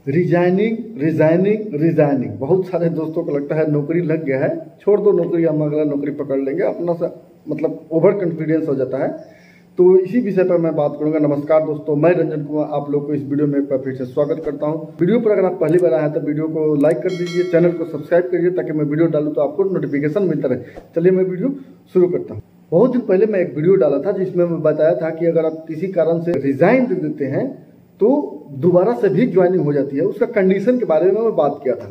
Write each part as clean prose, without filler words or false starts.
Resigning resigning resigning. बहुत सारे दोस्तों को लगता है नौकरी लग गया है, छोड़ दो नौकरी, हम अगला नौकरी पकड़ लेंगे, अपना सा मतलब ओवर कॉन्फिडेंस हो जाता है। तो इसी विषय पर मैं बात करूंगा। नमस्कार दोस्तों, मैं रंजन कुमार आप लोग को इस वीडियो में एक बार फिर से स्वागत करता हूं। वीडियो पर अगर आप पहली बार आए तो वीडियो को लाइक कर दीजिए, चैनल को सब्सक्राइब करिए ताकि मैं वीडियो डालूं तो आपको नोटिफिकेशन मिलता रहे। चलिए मैं वीडियो शुरू करता हूँ। बहुत दिन पहले मैं एक वीडियो डाला था जिसमें मैं बताया था कि अगर आप किसी कारण से रिजाइन दे देते हैं तो दोबारा से भी ज्वाइनिंग हो जाती है। उसका कंडीशन के बारे में मैं बात किया था।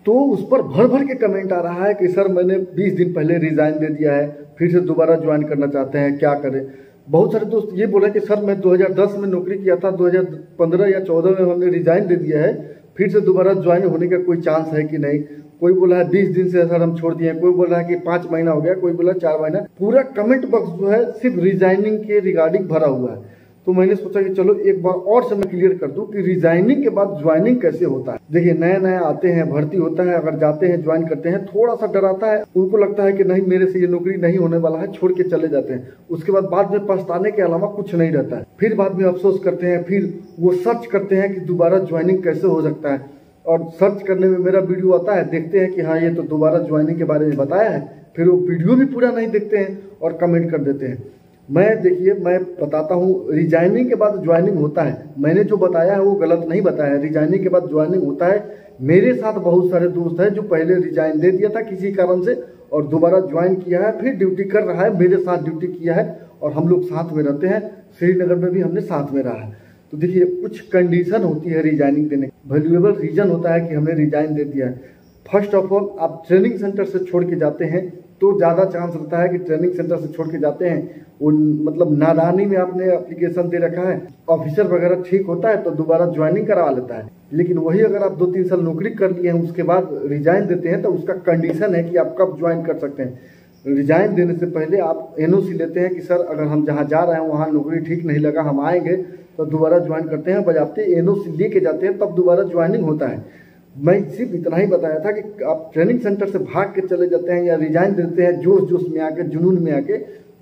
तो उस पर भर भर के कमेंट आ रहा है कि सर मैंने 20 दिन पहले रिजाइन दे दिया है, फिर से दोबारा ज्वाइन करना चाहते हैं, क्या करें। बहुत सारे दोस्त ये बोले कि सर मैं 2010 में नौकरी किया था, 2015 या 14 में हमने रिजाइन दे दिया है, फिर से दोबारा ज्वाइन होने का कोई चांस है कि नहीं। कोई बोला है 20 दिन से सर हम छोड़ दिए, कोई बोल रहा है कि 5 महीना हो गया, कोई बोला 4 महीना। पूरा कमेंट बॉक्स जो है सिर्फ रिजाइनिंग के रिगार्डिंग भरा हुआ है। तो मैंने सोचा कि चलो एक बार और से मैं क्लियर कर दूं कि रिजाइनिंग के बाद ज्वाइनिंग कैसे होता है। देखिए नया नया आते हैं, भर्ती होता है, अगर जाते हैं ज्वाइन करते हैं, थोड़ा सा डर आता है, उनको लगता है कि नहीं मेरे से ये नौकरी नहीं होने वाला है, छोड़ के चले जाते हैं। उसके बाद में पछताने के अलावा कुछ नहीं रहता है। फिर बाद में अफसोस करते हैं, फिर वो सर्च करते हैं कि दोबारा ज्वाइनिंग कैसे हो सकता है। और सर्च करने में मेरा वीडियो आता है, देखते हैं कि हाँ ये तो दोबारा ज्वाइनिंग के बारे में बताया है, फिर वो वीडियो भी पूरा नहीं देखते हैं और कमेंट कर देते हैं। देखिए मैं बताता हूँ, रिजाइनिंग के बाद ज्वाइनिंग होता है। मैंने जो बताया है वो गलत नहीं बताया है। रिजाइनिंग के बाद ज्वाइनिंग होता है। मेरे साथ बहुत सारे दोस्त हैं जो पहले रिजाइन दे दिया था किसी कारण से और दोबारा ज्वाइन किया है, फिर ड्यूटी कर रहा है, मेरे साथ ड्यूटी किया है और हम लोग साथ में रहते हैं। श्रीनगर में भी हमने साथ में रहा है। तो देखिए कुछ कंडीशन होती है रिजाइनिंग देने की। वैल्यूएबल रीजन होता है कि हमने रिजाइन दे दिया है। फर्स्ट ऑफ ऑल आप ट्रेनिंग सेंटर से छोड़ के जाते हैं तो ज़्यादा चांस रहता है कि ट्रेनिंग सेंटर से छोड़ के जाते हैं वो मतलब नादानी में आपने एप्लीकेशन दे रखा है, ऑफिसर वगैरह ठीक होता है तो दोबारा ज्वाइनिंग करवा लेता है। लेकिन वही अगर आप 2-3 साल नौकरी कर लिए हैं उसके बाद रिजाइन देते हैं तो उसका कंडीशन है कि आप कब ज्वाइन कर सकते हैं। रिजाइन देने से पहले आप एनओसी लेते हैं कि सर अगर हम जहाँ जा रहे हैं वहाँ नौकरी ठीक नहीं लगा, हम आएंगे तो दोबारा ज्वाइन करते हैं। बजाते एनओसी लेके जाते हैं तब दोबारा ज्वाइनिंग होता है। मैं सिर्फ इतना ही बताया था कि आप ट्रेनिंग सेंटर से भाग के चले जाते हैं या रिजाइन देते हैं जोश में आके, जुनून में आके,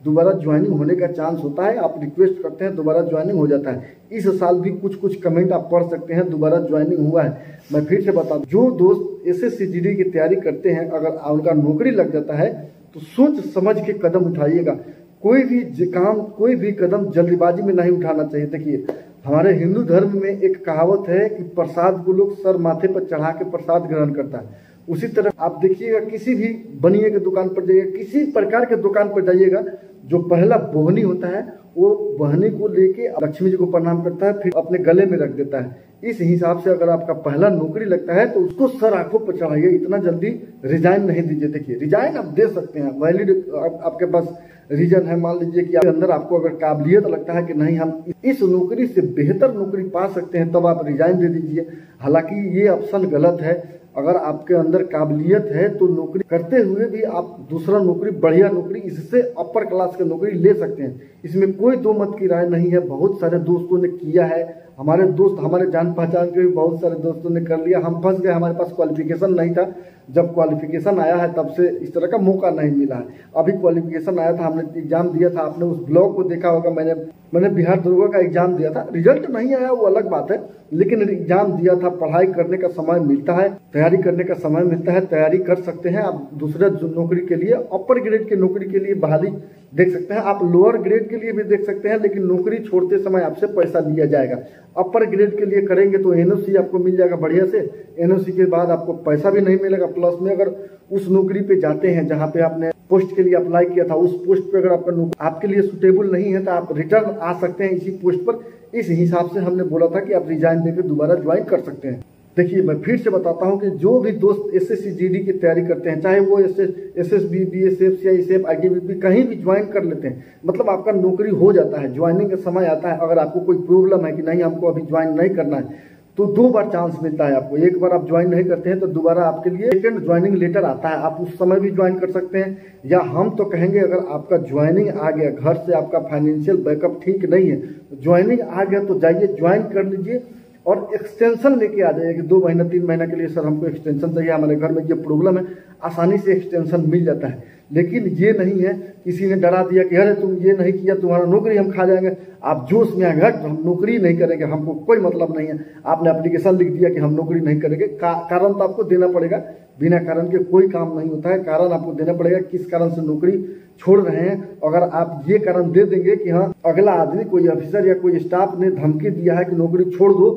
दोबारा ज्वाइनिंग होने का चांस होता है। आप रिक्वेस्ट करते हैं दोबारा ज्वाइनिंग हो जाता है। इस साल भी कुछ कमेंट आप पढ़ सकते हैं दोबारा ज्वाइनिंग हुआ है। मैं फिर से बता दूं, जो दोस्त SSC-GD की तैयारी करते हैं अगर उनका नौकरी लग जाता है तो सोच समझ के कदम उठाइएगा। कोई भी कदम जल्दीबाजी में नहीं उठाना चाहिए। देखिए हमारे हिंदू धर्म में एक कहावत है कि प्रसाद को लोग सर माथे पर चढ़ा के प्रसाद ग्रहण करता है। उसी तरह आप देखिएगा किसी भी बनिए के दुकान पर जाइएगा, किसी प्रकार के दुकान पर जाइएगा, जो पहला बोहनी होता है वो बहनी को लेके लक्ष्मी जी को प्रणाम करता है, फिर अपने गले में रख देता है। इस हिसाब से अगर आपका पहला नौकरी लगता है तो उसको सर आंखों पर चढ़ाइए, इतना जल्दी रिजाइन नहीं दीजिए। देखिए रिजाइन आप दे सकते हैं, वैलिड आपके पास रीजन है। मान लीजिए कि अंदर आपको अगर काबिलियत लगता है कि नहीं हम इस नौकरी से बेहतर नौकरी पा सकते हैं तब आप रिजाइन दे दीजिए। हालांकि ये ऑप्शन गलत है। अगर आपके अंदर काबिलियत है तो नौकरी करते हुए भी आप दूसरा नौकरी, बढ़िया नौकरी, इससे अपर क्लास की नौकरी ले सकते हैं। इसमें कोई दो मत की राय नहीं है। बहुत सारे दोस्तों ने किया है, हमारे दोस्त, हमारे जान पहचान के भी बहुत सारे दोस्तों ने कर लिया। हम फंस गए, हमारे पास क्वालिफिकेशन नहीं था। जब क्वालिफिकेशन आया है तब से इस तरह का मौका नहीं मिला है। अभी क्वालिफिकेशन आया था, हमने एग्जाम दिया था, आपने उस ब्लॉग को देखा होगा। मैंने बिहार दरोगा का एग्जाम दिया था, रिजल्ट नहीं आया वो अलग बात है, लेकिन एग्जाम दिया था। पढ़ाई करने का समय मिलता है, तैयारी करने का समय मिलता है, तैयारी कर सकते हैं। आप दूसरे नौकरी के लिए, अपर ग्रेड की नौकरी के लिए बहाली देख सकते हैं, आप लोअर ग्रेड के लिए भी देख सकते हैं, लेकिन नौकरी छोड़ते समय आपसे पैसा लिया जाएगा। अपर ग्रेड के लिए करेंगे तो एनओसी आपको मिल जाएगा बढ़िया से। एनओसी के बाद आपको पैसा भी नहीं मिलेगा। प्लस में अगर उस नौकरी पे जाते हैं जहाँ पे आपने पोस्ट के लिए अप्लाई किया था, उस पोस्ट पे अगर आपके लिए सुटेबल नहीं है तो आप रिटर्न आ सकते हैं इसी पोस्ट पर। इस हिसाब से हमने बोला था कि आप रिजाइन देकर दोबारा ज्वाइन कर सकते हैं। देखिए मैं फिर से बताता हूं कि जो भी दोस्त SSC-GD की तैयारी करते हैं, चाहे वो SSB, BSF, CISF, ITBP कहीं भी ज्वाइन कर लेते हैं, मतलब आपका नौकरी हो जाता है, ज्वाइनिंग का समय आता है। अगर आपको कोई प्रॉब्लम है कि नहीं हमको अभी ज्वाइन नहीं करना है तो 2 बार चांस मिलता है आपको। एक बार आप ज्वाइन नहीं करते हैं तो दोबारा आपके लिए सेकंड ज्वाइनिंग लेटर आता है, आप उस समय भी ज्वाइन कर सकते हैं। या हम तो कहेंगे अगर आपका ज्वाइनिंग आ गया, घर से आपका फाइनेंशियल बैकअप ठीक नहीं है, ज्वाइनिंग आ गया तो जाइए ज्वाइन कर लीजिए और एक्सटेंशन लेके आ जाइए कि 2 महीना 3 महीना के लिए सर हमको एक्सटेंशन चाहिए, हमारे घर में ये प्रॉब्लम है, आसानी से एक्सटेंशन मिल जाता है। लेकिन ये नहीं है किसी ने डरा दिया कि अरे तुम ये नहीं किया तुम्हारा नौकरी हम खा जाएंगे, आप जोश में आगे हम नौकरी नहीं करेंगे, हमको कोई मतलब नहीं है। आपने एप्लीकेशन लिख दिया कि हम नौकरी नहीं करेंगे, कारण तो आपको देना पड़ेगा। बिना कारण के कोई काम नहीं होता है, कारण आपको देना पड़ेगा किस कारण से नौकरी छोड़ रहे हैं। अगर आप ये कारण दे देंगे कि हाँ अगला आदमी कोई ऑफिसर या कोई स्टाफ ने धमकी दिया है कि नौकरी छोड़ दो,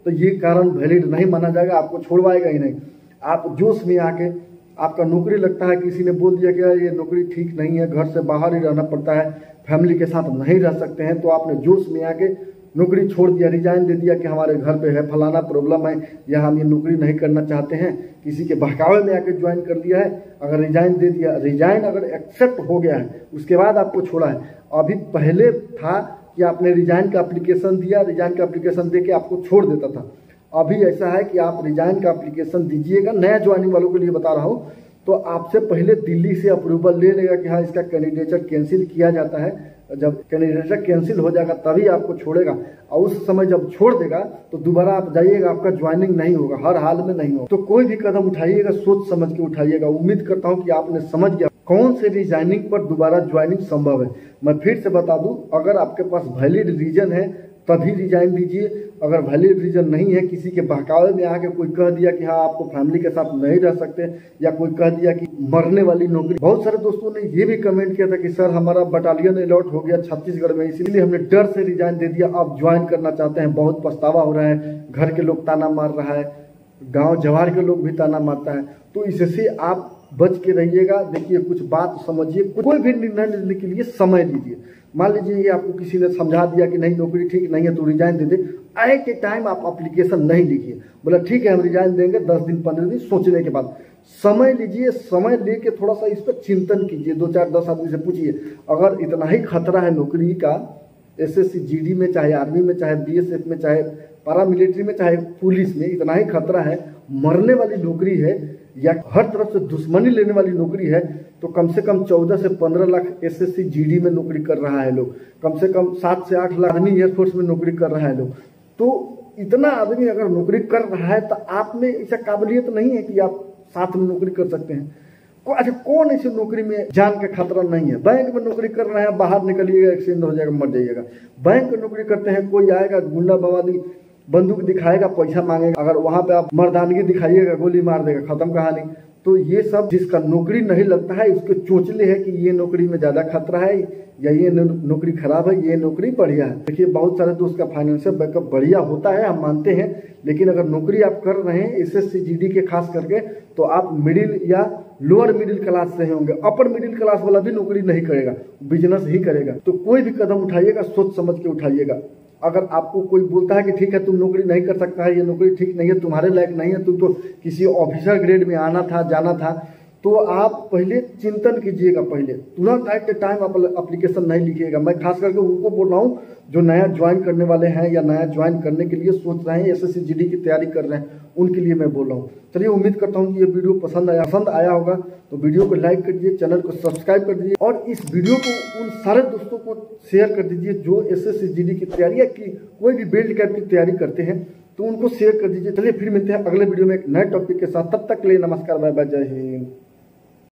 तो ये कारण वैलिड नहीं माना जाएगा, आपको छोड़वाएगा ही नहीं। आप जोश में आके आपका नौकरी लगता है, किसी ने बोल दिया कि ये नौकरी ठीक नहीं है, घर से बाहर ही रहना पड़ता है, फैमिली के साथ नहीं रह सकते हैं, तो आपने जोश में आके नौकरी छोड़ दिया, रिजाइन दे दिया कि हमारे घर पे है फलाना प्रॉब्लम है या हम ये नौकरी नहीं करना चाहते हैं, किसी के बहकावे में आके ज्वाइन कर लिया है। अगर रिजाइन दे दिया, रिजाइन अगर एक्सेप्ट हो गया है उसके बाद आपको छोड़ा है। अभी पहले था कि आपने रिजाइन का एप्लीकेशन दिया, रिजाइन का एप्लीकेशन दे के आपको छोड़ देता था। अभी ऐसा है कि आप रिजाइन का एप्लीकेशन दीजिएगा, नया ज्वाइनिंग वालों के लिए बता रहा हूँ, तो आपसे पहले दिल्ली से अप्रूवल ले लेगा कि हाँ इसका कैंडिडेचर कैंसिल किया जाता है। जब कैंडिडेचर कैंसिल हो जाएगा तभी आपको छोड़ेगा, और उस समय जब छोड़ देगा तो दोबारा आप जाइएगा, आपका ज्वाइनिंग नहीं होगा, हर हाल में नहीं होगा। तो कोई भी कदम उठाइएगा सोच समझ के उठाइएगा। उम्मीद करता हूँ कि आपने समझ गया कौन से रिजाइनिंग पर दोबारा ज्वाइनिंग संभव है। मैं फिर से बता दूं, अगर आपके पास वैलिड रीजन है तभी रिजाइन दीजिए। अगर वैलिड रीजन नहीं है, किसी के बहकावे में आके कोई कह दिया कि हाँ आपको फैमिली के साथ नहीं रह सकते, या कोई कह दिया कि मरने वाली नौकरी। बहुत सारे दोस्तों ने ये भी कमेंट किया था कि सर हमारा बटालियन अलॉट हो गया छत्तीसगढ़ में, इसलिए हमने डर से रिजाइन दे दिया, अब ज्वाइन करना चाहते हैं, बहुत पछतावा हो रहा है, घर के लोग ताना मार रहा है, गाँव जवार के लोग भी ताना मारता है। तो इससे आप बच के रहिएगा। देखिए कुछ बात समझिए, कोई भी निर्णय लेने के लिए समय लीजिए। मान लीजिए ये आपको किसी ने समझा दिया कि नहीं नौकरी ठीक नहीं है तो रिजाइन दे दे, एट ए टाइम आप एप्लीकेशन नहीं लिखिए, बोला ठीक है हम रिजाइन देंगे, 10 दिन 15 दिन सोचने के बाद समय लीजिए। समय लेके थोड़ा सा इस पर चिंतन कीजिए, 2 4 10 आदमी से पूछिए। अगर इतना ही खतरा है नौकरी का, एसएससी जीडी में, चाहे आर्मी में, चाहे बीएसएफ में, चाहे पैरामिलिट्री में, चाहे पुलिस में इतना ही खतरा है, मरने वाली नौकरी है या हर तरफ से दुश्मनी लेने वाली नौकरी है, तो कम से कम 14 से 15 लाख एसएससी जीडी में नौकरी कर रहा है लोग, कम से कम 7 से 8 लाख आर्मी एयरफोर्स में नौकरी कर रहा है लोग। तो इतना आदमी अगर नौकरी कर रहा है तो आप में ऐसा काबिलियत नहीं है कि आप साथ में नौकरी कर सकते हैं। अच्छा कौन ऐसी नौकरी में जान का खतरा नहीं है? बैंक में नौकरी कर रहे हैं, बाहर निकलिएगा एक्सीडेंट हो जाएगा, मर जाइएगा। बैंक में नौकरी करते हैं, कोई आएगा गुंडा बवाली बंदूक दिखाएगा, पैसा मांगेगा, अगर वहां पे आप मर्दानगी दिखाइएगा गोली मार देगा, खत्म कहानी। तो ये सब जिसका नौकरी नहीं लगता है उसके चोचले है कि ये नौकरी में ज्यादा खतरा है या ये नौकरी खराब है, ये नौकरी बढ़िया है। देखिए बहुत सारे दोस्त का फाइनेंशियल बैकअप बढ़िया होता है, हम मानते हैं, लेकिन अगर नौकरी आप कर रहे हैं एसएससी जीडी के खास करके, तो आप मिडिल या लोअर मिडिल क्लास से होंगे। अपर मिडिल क्लास वाला भी नौकरी नहीं करेगा, बिजनेस ही करेगा। तो कोई भी कदम उठाइएगा सोच समझ के उठाइएगा। अगर आपको कोई बोलता है कि ठीक है तुम नौकरी नहीं कर सकता है, ये नौकरी ठीक नहीं है, तुम्हारे लायक नहीं है, तुम तो किसी ऑफिसर ग्रेड में आना था, जाना था, तो आप पहले चिंतन कीजिएगा। पहले तुरंत एट ए टाइम आप एप्लीकेशन नहीं लिखिएगा। मैं खास करके उनको बोल रहा हूँ जो नया ज्वाइन करने वाले हैं या नया ज्वाइन करने के लिए सोच रहे हैं, एसएससी जीडी की तैयारी कर रहे हैं, उनके लिए मैं बोल रहा हूँ। चलिए उम्मीद करता हूँ कि ये वीडियो पसंद आया होगा, तो वीडियो को लाइक कर दीजिए, चैनल को सब्सक्राइब कर दीजिए, और इस वीडियो को उन सारे दोस्तों को शेयर कर दीजिए जो एसएससी जीडी की तैयारी या की कोई भी बेल्ट कैप की तैयारी करते हैं, तो उनको शेयर कर दीजिए। चलिए फिर मिलते हैं अगले वीडियो में एक नए टॉपिक के साथ, तब तक के लिए नमस्कार, बाय बाय, जय हिंद।